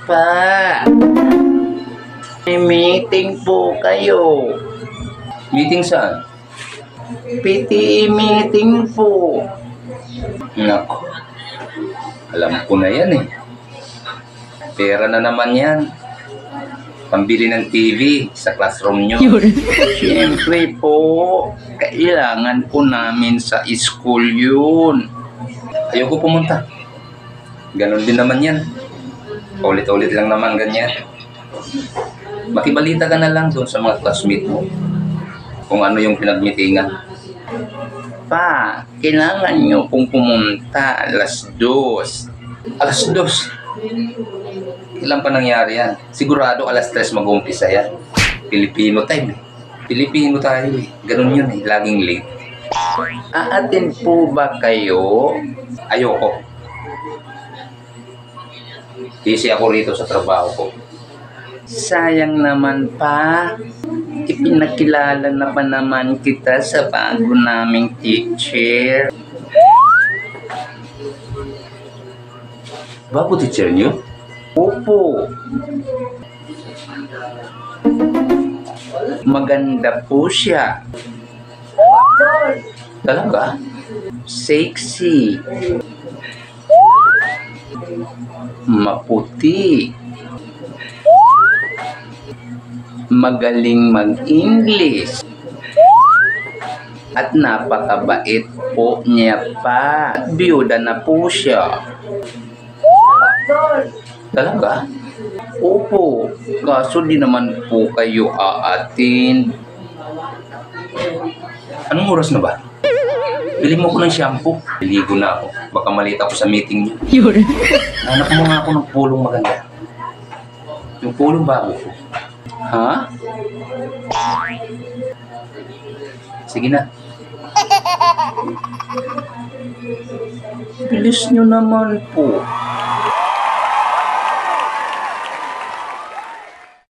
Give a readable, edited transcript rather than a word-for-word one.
Pa, may meeting po kayo. Meeting saan? PTE meeting po. Naku, alam ko na yan eh. Pera na naman yan. Pambili ng TV sa classroom nyo. Siyempre po, kailangan po namin sa school yun. Ayoko pumunta. Ganon din naman yan. Ulit-ulit lang naman ganyan. Makibalita ka na lang doon sa mga classmate mo kung ano yung pinagmitingan. Pa, kailangan nyo pong pumunta 2:00. 2:00. Ilan pa nangyari yan? Sigurado 3:00 mag-uumpisa yan. Pilipino time eh. Pilipino tayo eh. Ganun yun eh. Laging late. Aatin po ba kayo? Ayoko. Busy ako rito sa trabaho ko. Sayang naman pa. Ipinakilala na pa naman kita sa bago naming teacher. Bago teacher nyo? Opo. Maganda po siya. Talaga? Sexy. Maputi. Magaling mag-English. At napakabait po niya pa. Biyuda na po siya. Talaga? Opo, kaso di naman po kayo aatin. Anong oras na ba? Bili mo ko ng shampoo. Biligo na ako. Baka malita ako sa meeting niyo. Hanap mo nga ako ng pulong maganda. Yung pulong bago ko. Ha? Sige na. Bilis nyo naman po.